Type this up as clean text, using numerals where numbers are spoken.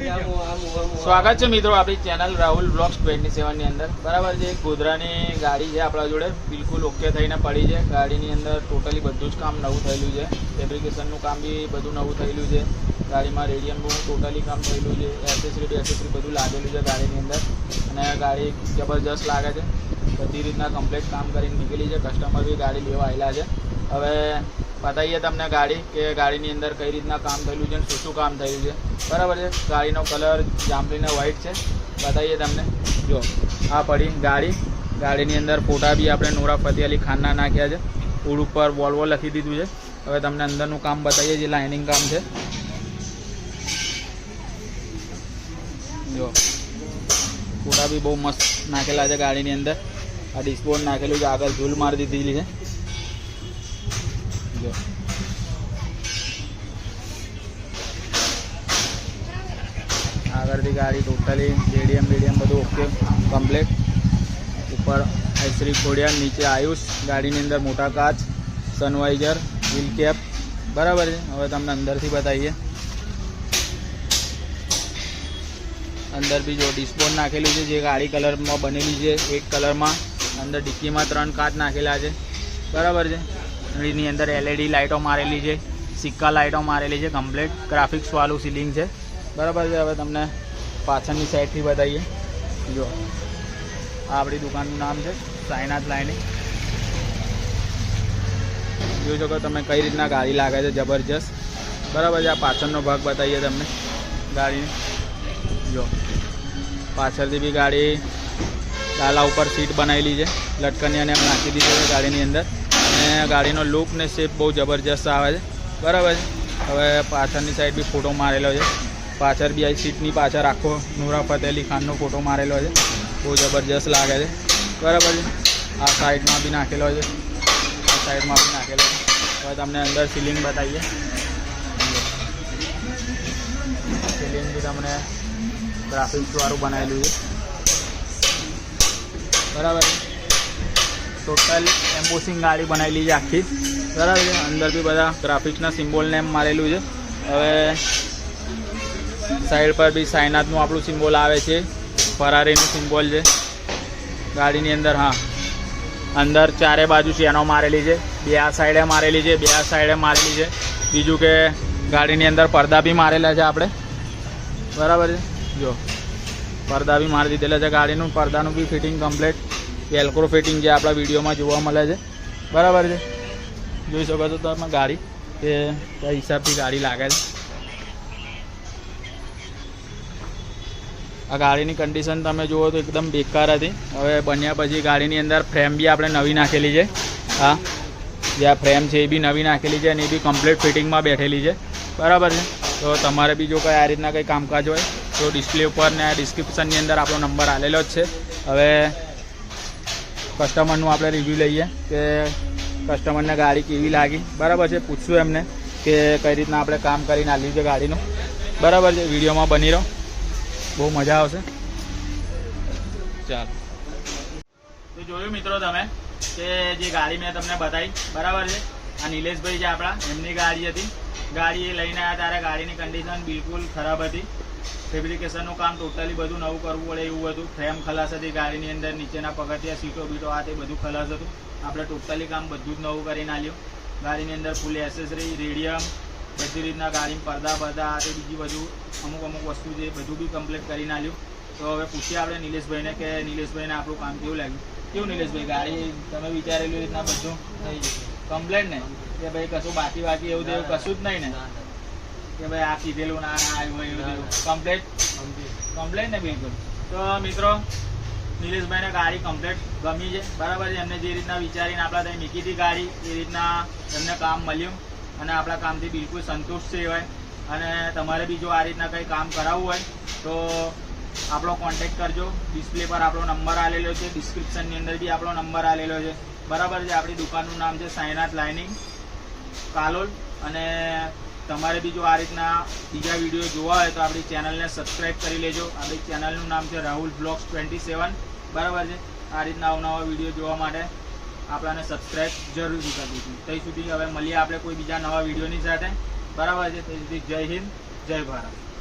સ્વાગત છે મિત્રો આપણી ચેનલ રાહુલ બ્લોગ્સ 27 ની અંદર બરાબર છે। ગોધરાની ગાડી છે આપણા જોડે, બિલકુલ ઓકે થઈને પડી છે। ગાડીની અંદર ટોટલી બધું જ કામ નવું થયેલું છે, ફેબ્રિકેશનનું કામ બી બધું નવું થયેલું છે। ગાડીમાં રેડિયમનું ટોટલી કામ થયેલું છે, એસેસરી બધું લાગેલું છે ગાડીની અંદર, અને ગાડી જબરજસ્ત લાગે છે। બધી રીતના કમ્પ્લીટ કામ કરીને નીકળી છે। કસ્ટમર બી ગાડી લેવા આવેલા છે। હવે બતાવીએ તમને ગાડી કે ગાડીની અંદર કઈ રીતના કામ થયેલું છે, શું કામ થયું છે બરાબર છે। ગાડીનો કલર જાંબલીને વ્હાઇટ છે, બતાવીએ તમને। જો આ પડી ગાડીની અંદર ફોટા બી આપણે નૂરા ફતેહ અલી ખાનના નાખ્યા છે। ઉડ ઉપર વોલ્વો લખી દીધું છે। હવે તમને અંદરનું કામ બતાવીએ, જે લાઇનિંગ કામ છે। જો ફોટા બી બહુ મસ્ત નાખેલા છે ગાડીની અંદર। આ ડિસ્પોઝ નાખેલું છે, આગળ ઝૂલ મારી દીધેલી છે। જો આગળથી ગાડી ટોટલી રેડિયમ બધું ઓકે કમ્પ્લીટ। ઉપર આઈસરી ખોડિયા, નીચે આયુષ, ગાડીની અંદર મોટા કાચ, સનવાઇઝર, વ્હીલ કેપ બરાબર છે। હવે તમને અંદરથી બતાવીએ। અંદર બી જો ડિસ્પોઝ નાખેલું છે, જે ગાડી કલરમાં બનેલી છે, એક કલરમાં। અંદર ડિક્કીમાં 3 કાચ નાખેલા છે બરાબર છે। એની અંદર LED લાઇટો મારેલી છે, સિક્કા લાઇટો મારેલી છે, કમ્પ્લીટ ગ્રાફિક્સવાળું સીલિંગ છે બરાબર છે। હવે તમને પાછળની સાઈડથી બતાવીએ। જો આ આપણી દુકાનનું નામ છે સાઈનાથ લાઇનિંગ। જોઈ શકો તમે કઈ રીતના ગાડી લાગે છે, જબરજસ્ત બરાબર છે। આ પાછળનો ભાગ બતાવીએ તમને ગાડીને। જો પાછળથી બી ગાડી ડાલા ઉપર સીટ બનાવેલી છે, લટકની અને એમ નાખી દીધી છે ગાડીની અંદર, અને ગાડીનો લુક ને શેપ બહુ જબરજસ્ત આવે છે બરાબર છે। હવે પાછળની સાઈડ બી ફોટો મારેલો છે, પાછળ બી આ સીટની પાછળ આખો નૂરા ફતેહ અલી ખાનનો ફોટો મારેલો છે, બહુ જબરજસ્ત લાગે છે બરાબર છે। આ સાઈડમાં બી નાખેલો છે, આ સાઈડમાં બી નાખેલો છે। હવે તમને અંદર સીલિંગ બતાવીએ। સીલિંગ બી તમને ગ્રાફિક્સવાળું બનાવેલું છે બરાબર છે। ટોટલ એમ્બોસિંગ ગાડી બનાવેલી છે આખી બરાબર છે। અંદર બી બધા ગ્રાફિક્સના સિમ્બોલને એમ મારેલું છે। હવે સાઈડ પર બી સાઈનાથનું આપણું સિમ્બોલ આવે છે, ફરારીનું સિમ્બોલ છે ગાડીની અંદર। હા, અંદર ચારે બાજુ ચેનો મારેલી છે, 2 આ સાઈડે મારેલી છે, 2 આ સાઈડે મારેલી છે। બીજું કે ગાડીની અંદર પડદા બી મારેલા છે આપણે બરાબર છે। જો પડદા બી મારી દીધેલા છે ગાડીનું, પડદાનું બી ફિટિંગ કમ્પ્લીટ વેલ્ક્રો ફિટિંગ જે આપણા વિડીયોમાં જોવા મળે છે બરાબર છે। જોઈ શકો છો તમે ગાડી કે કયા હિસાબથી ગાડી લાગે છે। આ ગાડીની કન્ડિશન તમે જુઓ તો એકદમ બેકાર હતી। હવે બન્યા પછી ગાડીની અંદર ફ્રેમ બી આપણે નવી નાખેલી છે। હા, જે આ ફ્રેમ છે એ બી નવી નાખેલી છે, અને એ બી કમ્પ્લીટ ફિટિંગમાં બેઠેલી છે બરાબર છે। તો તમારે બી જો કંઈ આ રીતના કંઈ કામકાજ હોય તો ડિસ્પ્લે ઉપર ને ડિસ્ક્રિપ્શનની અંદર આપણો નંબર આવેલો જ છે। હવે કસ્ટમરનું આપણે રિવ્યૂ લઈએ કે કસ્ટમરને ગાડી કેવી લાગી બરાબર છે। પૂછશું એમને કે કઈ રીતના આપણે કામ કરીને આપ્યું છે ગાડીનું બરાબર છે। વિડીયોમાં બની રહો, બહુ મજા આવશે। ચાલો, તો જોયું મિત્રો તમે કે જે ગાડી મેં તમને બતાવી બરાબર છે। આ નિલેશભાઈ છે આપણા, એમની ગાડી હતી। ગાડી એ લઈને આવ્યા ત્યારે ગાડીની કન્ડિશન બિલકુલ ખરાબ હતી। ફેબ્રિકેશનનું કામ ટોટલી બધું નવું કરવું પડે એવું હતું। ફ્રેમ ખલાસ હતી ગાડીની અંદર, નીચેના પગથિયા, સીટો બીટો આ તે બધું ખલાસ હતું। આપણે ટોટલી કામ બધું જ નવું કરીને આલ્યું। ગાડીની અંદર ફૂલ એસેસરી, રેડિયમ, બધી રીતના ગાડીમાં પડદા આ તે બીજી બધું અમુક વસ્તુ છે બધું બી કમ્પ્લીટ કરીને આલ્યું। તો હવે પૂછીએ આપણે નિલેશભાઈને કે નિલેશભાઈને આપણું કામ કેવું લાગ્યું। કેવું નિલેશભાઈ, ગાડી તમે વિચારેલું રીતના બધું થઈ કમ્પ્લીટ ને, કે ભાઈ કશું બાકી એવું તેવું કશું જ નહીં ને, કે ભાઈ આ કીધેલું ના આવ્યું એવું કમ્પ્લીટ ને બિલકુલ। તો મિત્રો નિલેશભાઈને ગાડી કમ્પ્લીટ ગમી છે બરાબર છે। એમને જે રીતના વિચારીને આપણા ત્યાં મૂકી હતી ગાડી, એ રીતના એમને કામ મળ્યું, અને આપણા કામથી બિલકુલ સંતુષ્ટ છે હોય। અને તમારે બી જો આ રીતના કંઈ કામ કરાવવું હોય તો આપણો કોન્ટેક્ટ કરજો। ડિસ્પ્લે પર આપણો નંબર આવેલો છે, ડિસ્ક્રિપ્શનની અંદર બી આપણો નંબર આવેલો છે બરાબર છે। આપણી દુકાનનું નામ છે સાઈનાથ લાઇનિંગ કાલોલ। અને તમારે બી જો આ રીતના બીજા વિડીયો જોવા હોય તો આપણી ચેનલને સબસ્ક્રાઈબ કરી લેજો। આપણી ચેનલનું નામ છે રાહુલ બ્લોગ્સ 27 બરાબર છે। આ રીતના અવનવા વિડીયો જોવા માટે આપણાને સબસ્ક્રાઈબ જરૂરથી કરીશું। ત્યાં સુધી હવે મળીએ આપણે કોઈ બીજા નવા વિડીયોની સાથે બરાબર છે। ત્યાં સુધી જય હિન્દ, જય ભારત।